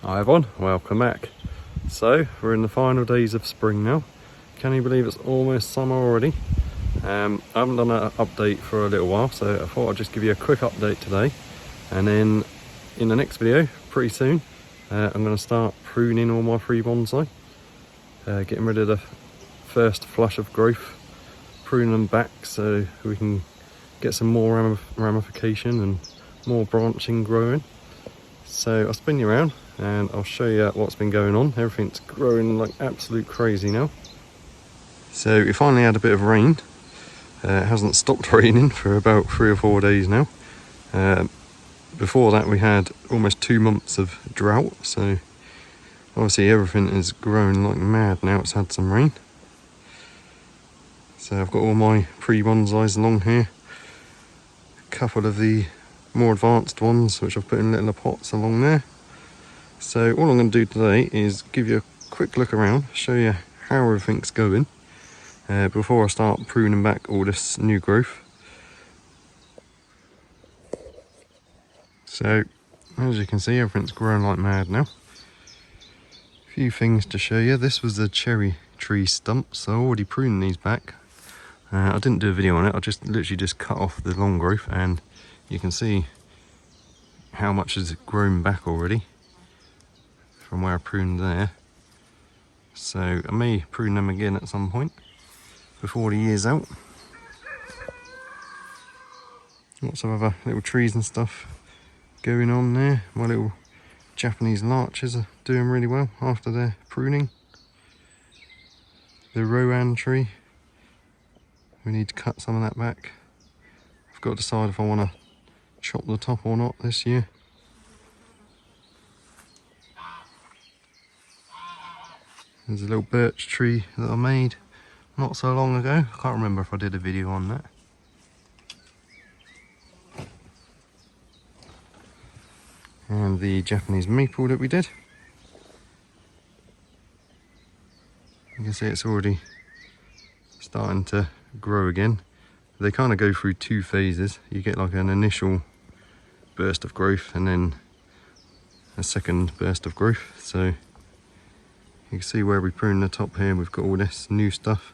Hi everyone, welcome back. So we're in the final days of spring now. Can you believe it's almost summer already? I haven't done an update for a little while, so I thought I'd just give you a quick update today. And then in the next video, pretty soon, I'm going to start pruning all my Pre-Bonsai. Getting rid of the first flush of growth, pruning them back so we can get some more ramification and more branching growing. So I'll spin you around and I'll show you what's been going on. Everything's growing like absolute crazy now. So we finally had a bit of rain. It hasn't stopped raining for about 3 or 4 days now. Before that we had almost 2 months of drought, so obviously everything is growing like mad now it's had some rain. So I've got all my Pre-Bonsais along here. A couple of the more advanced ones which I've put in little pots along there. So all I'm going to do today is give you a quick look around, show you how everything's going before I start pruning back all this new growth. So as you can see, everything's growing like mad now. A few things to show you. This was the cherry tree stump, so I already pruned these back. I didn't do a video on it, I literally just cut off the long growth, and you can see how much has grown back already from where I pruned there. So I may prune them again at some point before the year's out. Lots of other little trees and stuff going on there. My little Japanese larches are doing really well after their pruning. The Rowan tree, we need to cut some of that back. I've got to decide if I want to chop the top or not this year. There's a little birch tree that I made not so long ago. I can't remember if I did a video on that. And the Japanese maple that we did. You can see it's already starting to grow again. They kind of go through 2 phases. You get like an initial burst of growth and then a second burst of growth. So you can see where we prune the top here, we've got all this new stuff.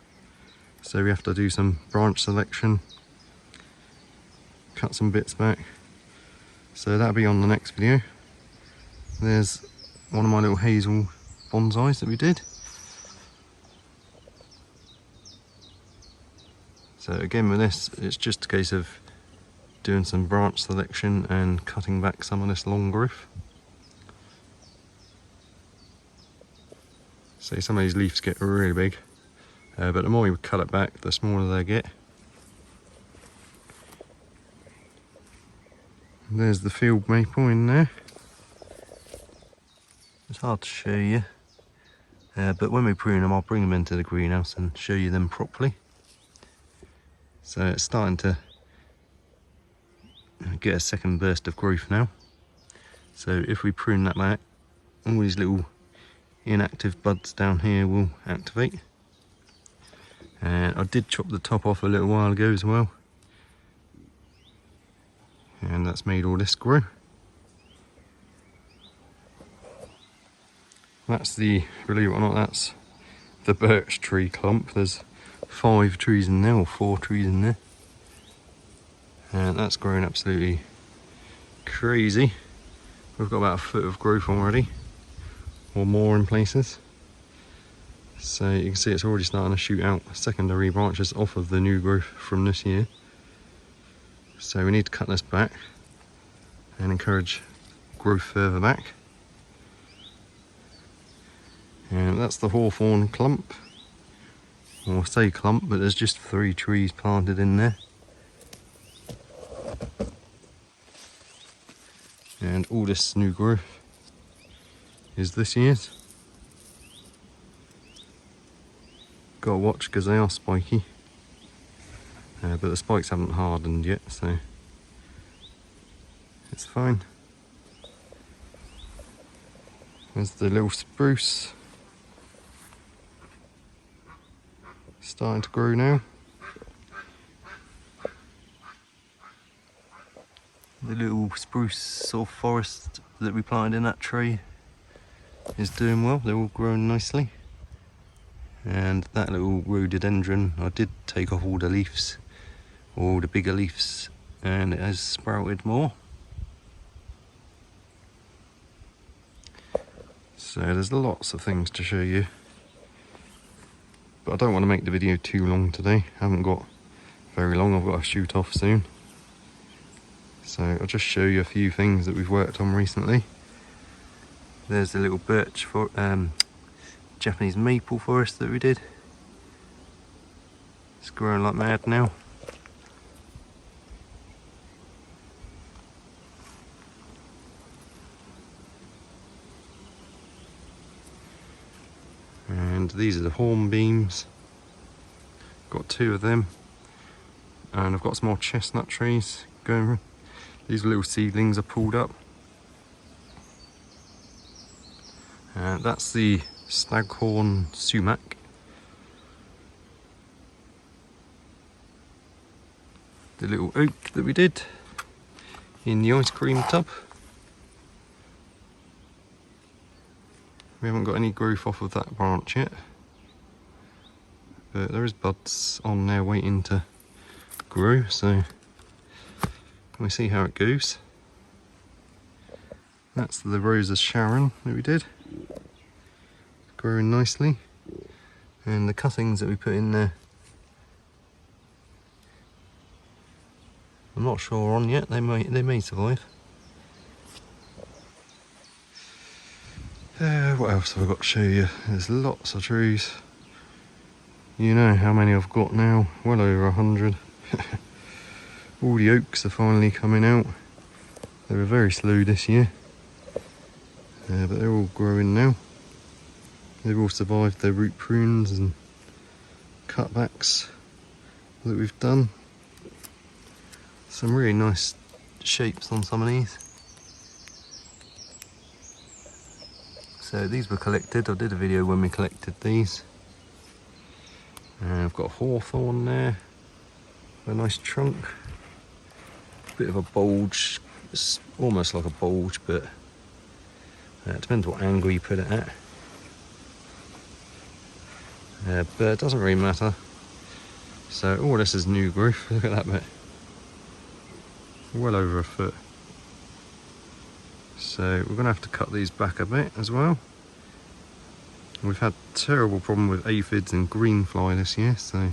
So we have to do some branch selection, cut some bits back. So that'll be on the next video. There's one of my little hazel bonsais that we did. So again with this, it's just a case of doing some branch selection and cutting back some of this long growth. So some of these leaves get really big, but the more you cut it back, the smaller they get. And there's the field maple in there. It's hard to show you, but when we prune them, I'll bring them into the greenhouse and show you them properly. So it's starting to get a second burst of growth now. So if we prune that back, all these little inactive buds down here will activate. And I did chop the top off a little while ago as well, and that's made all this grow. That's the, believe it or not, that's the birch tree clump. There's 5 trees in there, or 4 trees in there, and that's growing absolutely crazy. We've got about a foot of growth already, or more in places. So you can see it's already starting to shoot out secondary branches off of the new growth from this year. So we need to cut this back and encourage growth further back. And that's the hawthorn clump, or I say clump, but there's just 3 trees planted in there. And all this new growth is this year's. Got to watch because they are spiky, but the spikes haven't hardened yet, so it's fine. There's the little spruce, starting to grow now. The little spruce sort of forest that we planted in that tree is doing well. They're all growing nicely. And that little rhododendron, I did take off all the leaves, all the bigger leaves, and it has sprouted more. So there's lots of things to show you, but I don't want to make the video too long today. I haven't got very long, I've got to shoot off soon. So I'll just show you a few things that we've worked on recently. There's the little birch for Japanese maple forest that we did. It's growing like mad now. And these are the hornbeams. Got 2 of them. And I've got some more chestnut trees going. These little seedlings are pulled up. And that's the staghorn sumac. The little oak that we did in the ice cream tub. We haven't got any growth off of that branch yet, but there is buds on there waiting to grow, so we'll see how it goes. That's the Rose of Sharon that we did, growing nicely, and the cuttings that we put in there, I'm not sure on yet. They may survive. What else have I got to show you? There's lots of trees. You know how many I've got now, well over 100. All the oaks are finally coming out. They were very slow this year, but they're all growing now. They've all survived their root prunes and cutbacks that we've done. Some really nice shapes on some of these. So these were collected. I did a video when we collected these. I've got a hawthorn there, a nice trunk, bit of a bulge. It's almost like a bulge, but it depends what angle you put it at. But it doesn't really matter. So all this is new growth. Look at that bit, well over a foot. So we're going to have to cut these back a bit as well. We've had a terrible problem with aphids and greenfly this year, so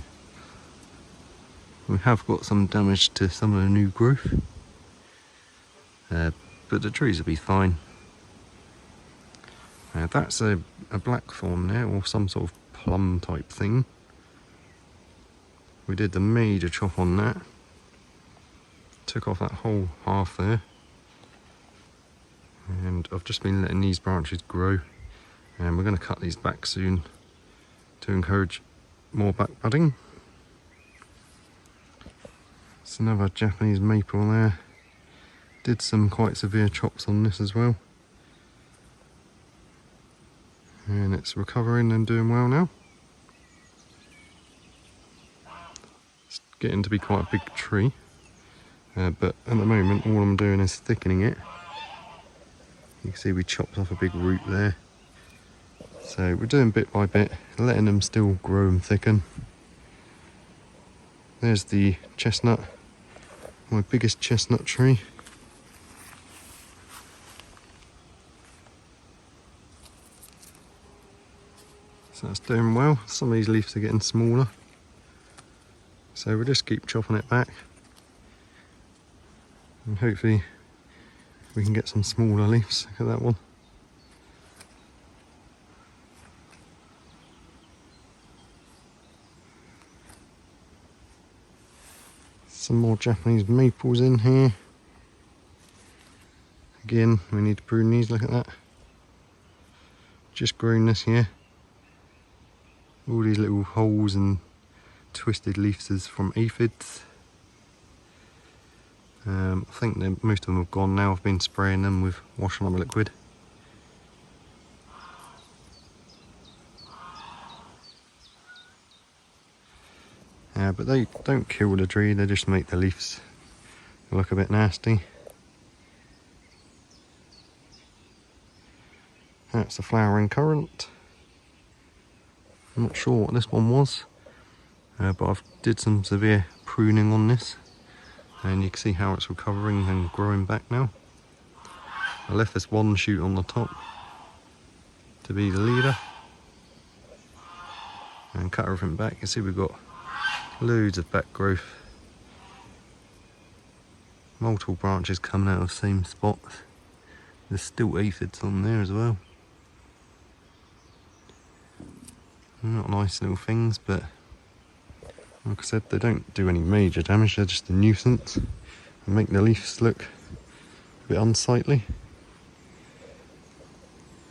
we have got some damage to some of the new growth. But the trees will be fine. That's a blackthorn there, or some sort of plum type thing. We did the major chop on that. Took off that whole half there. And I've just been letting these branches grow, and we're going to cut these back soon to encourage more back budding. It's another Japanese maple there. Did some quite severe chops on this as well, and it's recovering and doing well now. It's getting to be quite a big tree, but at the moment all I'm doing is thickening it. You can see we chopped off a big root there. So we're doing bit by bit, letting them still grow and thicken. There's the chestnut, my biggest chestnut tree. So that's doing well. Some of these leaves are getting smaller. So we'll just keep chopping it back. And hopefully we can get some smaller leaves. Look at that one. Some more Japanese maples in here. Again, we need to prune these. Look at that. Just grown this year. All these little holes and twisted leaves is from aphids. I think most of them have gone now. I've been spraying them with washing up liquid. But they don't kill the tree, they just make the leaves look a bit nasty. That's the flowering currant. I'm not sure what this one was, but I've did some severe pruning on this, and you can see how it's recovering and growing back now. I left this one shoot on the top to be the leader, and cut everything back. You can see we've got loads of back growth, multiple branches coming out of the same spot. There's still aphids on there as well. Not nice little things, but like I said, they don't do any major damage. They're just a nuisance and make the leaves look a bit unsightly.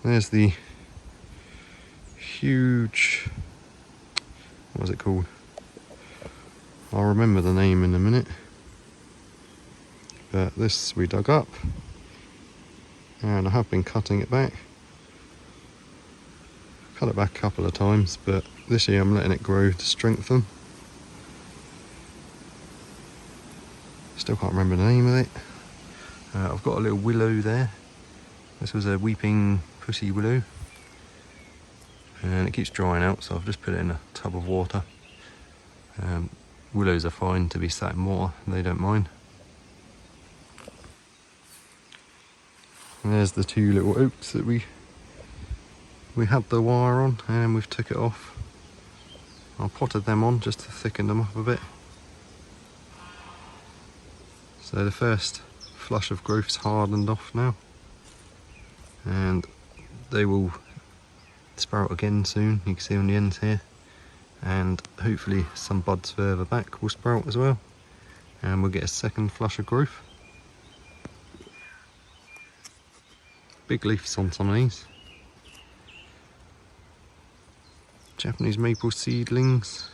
There's the huge, what was it called? I'll remember the name in a minute. But this we dug up, and I have been cutting it back. Cut it back a couple of times, but this year I'm letting it grow to strengthen. Still can't remember the name of it. I've got a little willow there. This was a weeping pussy willow, and it keeps drying out, so I've just put it in a tub of water. Willows are fine to be sat in water, they don't mind. And there's the two little oaks that we had the wire on, and we've took it off. I potted them on just to thicken them up a bit. So the first flush of growth's hardened off now, and they will sprout again soon. You can see on the ends here, and hopefully some buds further back will sprout as well, and we'll get a second flush of growth. Big leaves on some of these. Japanese maple seedlings.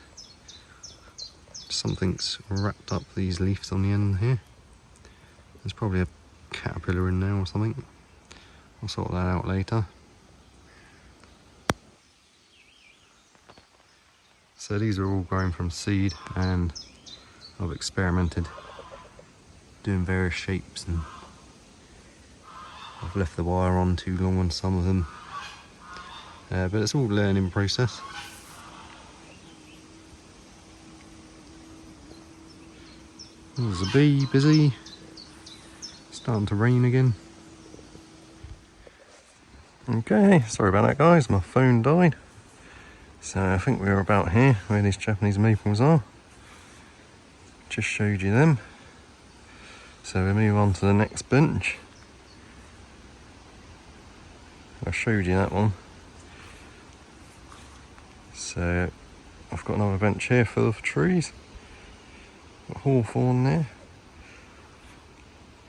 Something's wrapped up these leaves on the end here. There's probably a caterpillar in there or something. I'll sort that out later. So these are all growing from seed, and I've experimented doing various shapes, and I've left the wire on too long on some of them. But it's all a learning process. There's a bee busy. Starting to rain again. Okay, sorry about that guys, my phone died. So I think we're about here where these Japanese maples are. Just showed you them. So we move on to the next bench. I showed you that one. So I've got another bench here full of trees. Got hawthorn there.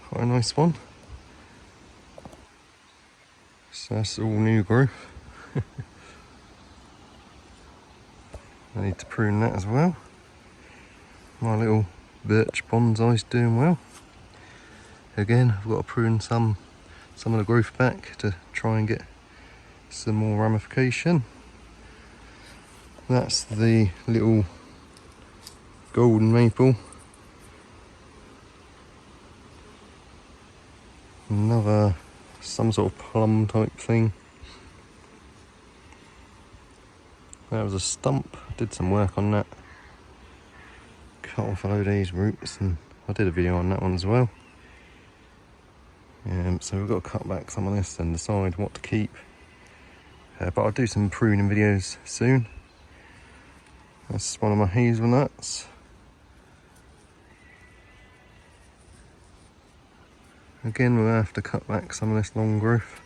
Quite a nice one. So that's all new growth. I need to prune that as well. My little birch bonsai's doing well. Again, I've got to prune some of the growth back to try and get some more ramification. That's the little golden maple. Another, some sort of plum type thing. That was a stump. I did some work on that. Cut off a load of these roots, and I did a video on that one as well. So we've got to cut back some of this and decide what to keep. But I'll do some pruning videos soon. That's one of my hazelnuts. Again, we'll have to cut back some of this long growth.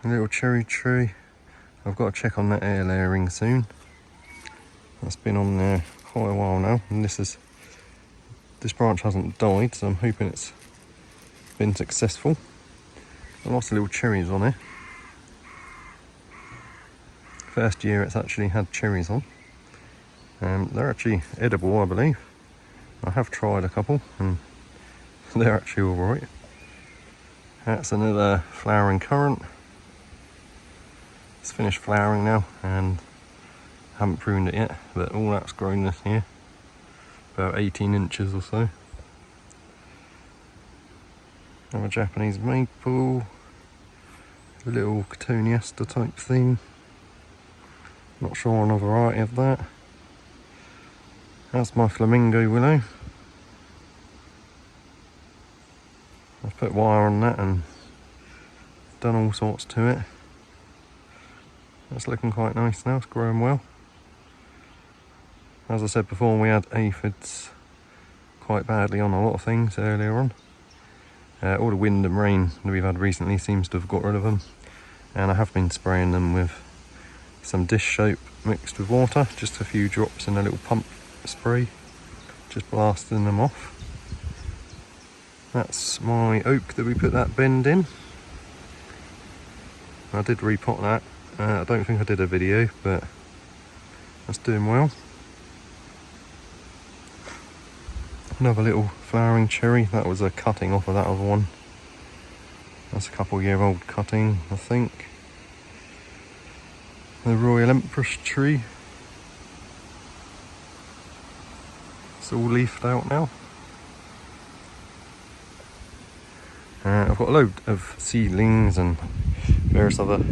A little cherry tree. I've got to check on that air layering soon. That's been on there quite a while now, and this branch hasn't died, so I'm hoping it's been successful. Got lots of little cherries on here. First year it's actually had cherries on. They're actually edible, I believe. I have tried a couple, and they're actually alright. That's another flowering currant. It's finished flowering now, and I haven't pruned it yet, but all that's grown this year. About 18 inches or so. Another Japanese maple. A little Cotoneaster type theme. Not sure on a variety of that. That's my flamingo willow. I've put wire on that and done all sorts to it. That's looking quite nice now, it's growing well. As I said before, we had aphids quite badly on a lot of things earlier on. All the wind and rain that we've had recently seems to have got rid of them. And I have been spraying them with some dish soap mixed with water, just a few drops in a little pump spray, just blasting them off. That's my oak that we put that bend in. I did repot that. I don't think I did a video, but that's doing well. Another little flowering cherry. That was a cutting off of that other one. That's a couple-year-old cutting, I think. The Royal Empress tree. It's all leafed out now. I've got a load of seedlings and various other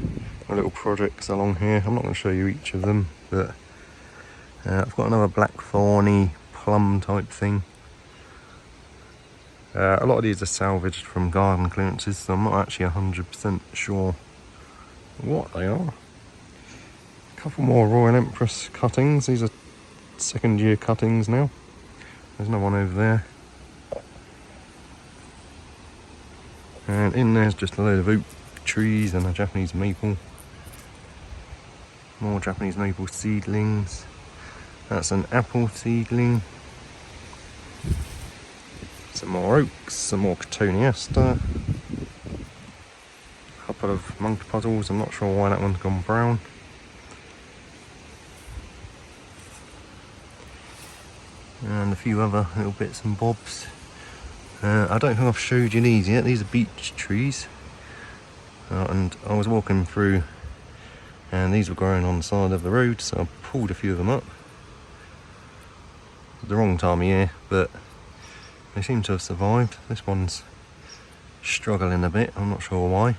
little projects along here. I'm not going to show you each of them, but I've got another black thorny plum type thing. A lot of these are salvaged from garden clearances, so I'm not actually 100% sure what they are. A couple more Royal Empress cuttings. These are second year cuttings now. There's another one over there. And in there's just a load of oak trees and a Japanese maple. More Japanese maple seedlings. That's an apple seedling. Some more oaks, some more Cotoneaster. A couple of monkey puzzles. I'm not sure why that one's gone brown. And a few other little bits and bobs. I don't think I've showed you these yet. These are beech trees. And I was walking through and these were growing on the side of the road, so I pulled a few of them up. The wrong time of year, but they seem to have survived. This one's struggling a bit, I'm not sure why.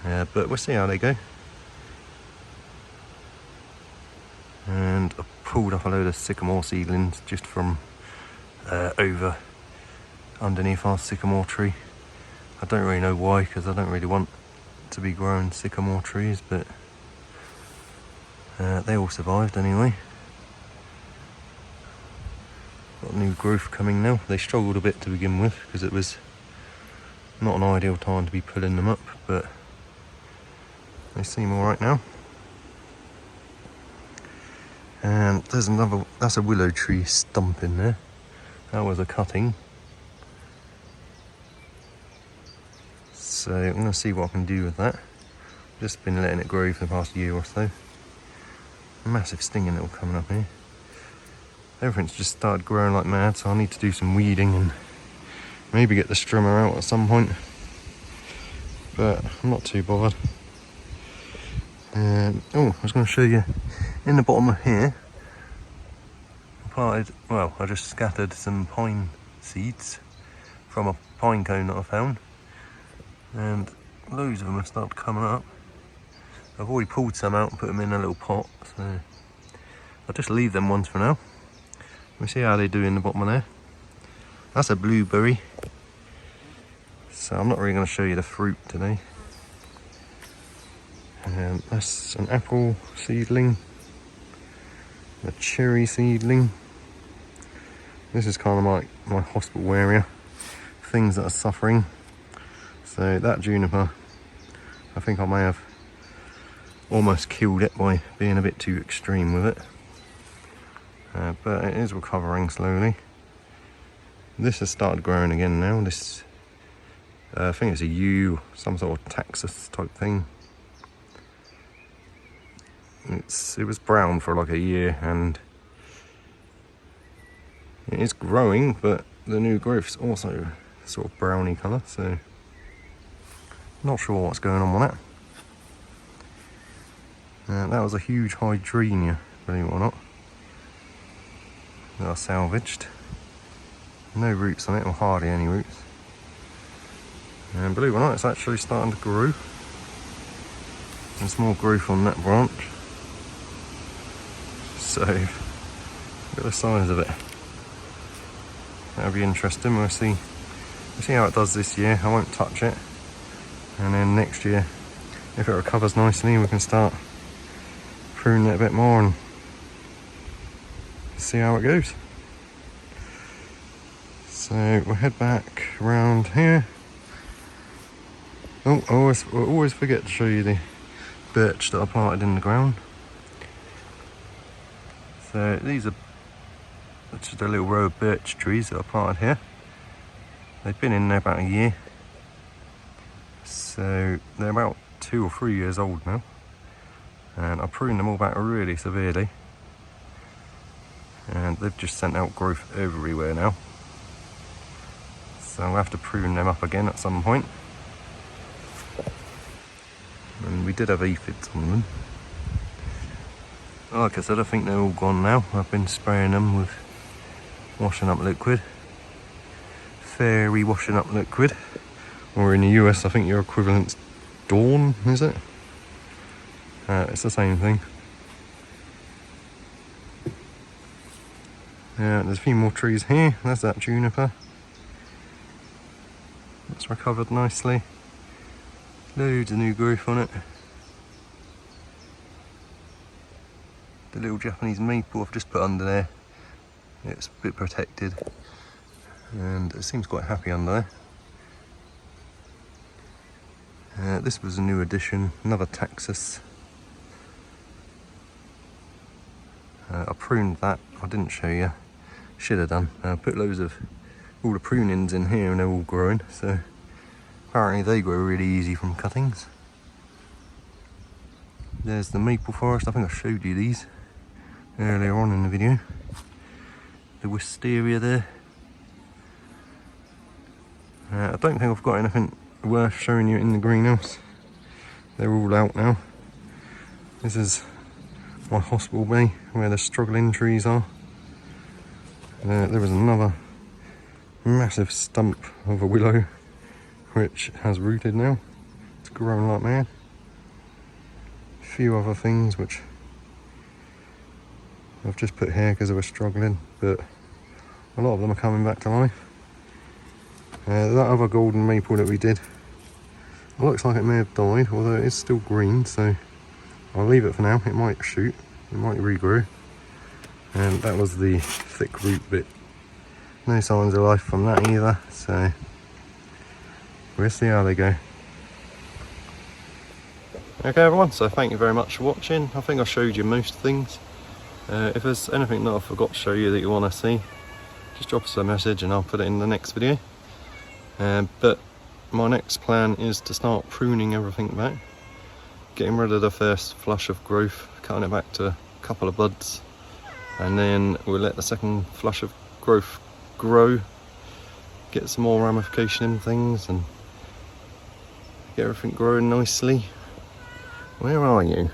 But we'll see how they go. And I pulled up a load of sycamore seedlings just from over underneath our sycamore tree. I don't really know why, because I don't really want to be growing sycamore trees, but they all survived anyway. Got new growth coming now. They struggled a bit to begin with because it was not an ideal time to be pulling them up, but they seem alright now. And there's another, that's a willow tree stump in there. That was a cutting. So I'm going to see what I can do with that. Just been letting it grow for the past year or so. Massive stinging little coming up here. Everything's just started growing like mad, so I need to do some weeding and maybe get the strimmer out at some point. But I'm not too bothered. Oh, I was going to show you in the bottom of here. I just scattered some pine seeds from a pine cone that I found, and loads of them have started coming up. I've already pulled some out and put them in a little pot, so I'll just leave them ones for now. We'll see how they do in the bottom of there. That's a blueberry, so I'm not really going to show you the fruit today. And that's an apple seedling, a cherry seedling. This is kind of like my hospital area, things that are suffering. So that juniper, I think I may have almost killed it by being a bit too extreme with it. But it is recovering slowly. This has started growing again now. This, I think it's a yew, some sort of taxus type thing. It was brown for like a year, and it is growing, but the new growth's also sort of browny colour, so not sure what's going on with that. That was a huge hydrenia, believe it or not, that I salvaged. No roots on it, or hardly any roots. And believe it or not, it's actually starting to grow. There's more growth on that branch. So, look at the size of it. That'll be interesting. We'll see how it does this year. I won't touch it. And then next year, if it recovers nicely, we can start pruning it a bit more and see how it goes. So we'll head back around here. Oh, I always forget to show you the birch that I planted in the ground. So these are just a little row of birch trees that I planted here. They've been in there about a year. So they're about 2 or 3 years old now. And I pruned them all back really severely. And they've just sent out growth everywhere now. So I'll have to prune them up again at some point. And we did have aphids on them. Like I said, I think they're all gone now. I've been spraying them with washing up liquid. Fairy washing up liquid. Or in the US, I think your equivalent's Dawn, is it? It's the same thing. There's a few more trees here. There's that juniper. It's recovered nicely. Loads of new growth on it. The little Japanese maple I've just put under there. It's a bit protected. And it seems quite happy under there. This was a new addition, another Taxus. I pruned that, I didn't show you. Should have done. I put loads of all the prunings in here and they're all growing, so apparently they grow really easy from cuttings. There's the maple forest. I think I showed you these earlier on in the video. The wisteria there. I don't think I've got anything worth showing you in the greenhouse. They're all out now. This is my hospital bay where the struggling trees are. There was another massive stump of a willow which has rooted now. It's grown like mad. A few other things which I've just put here because they were struggling, but a lot of them are coming back to life. That other golden maple that we did, it looks like it may have died, although it is still green, so I'll leave it for now. It might shoot, it might regrow. And that was the thick root bit. No signs of life from that either, so we'll see how they go. Okay everyone, so thank you very much for watching. I think I showed you most things. If there's anything that I forgot to show you that you want to see, just drop us a message and I'll put it in the next video. But my next plan is to start pruning everything back, getting rid of the first flush of growth, cutting it back to a couple of buds, and then we'll let the second flush of growth grow, get some more ramification in things and get everything growing nicely. Where are you,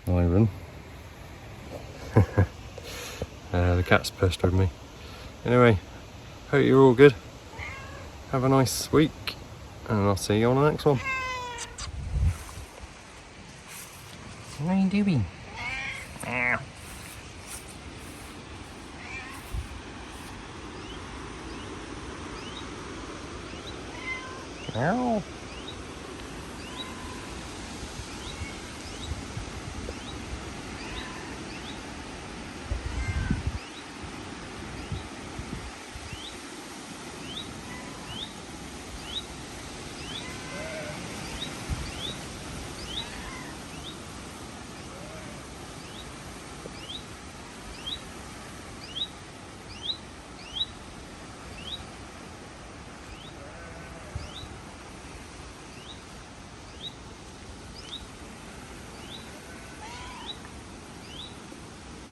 Ivan? The cat's pestering me. Anyway, hope you're all good. Have a nice week and I'll see you on the next one. What are you doing? Ow. Ow.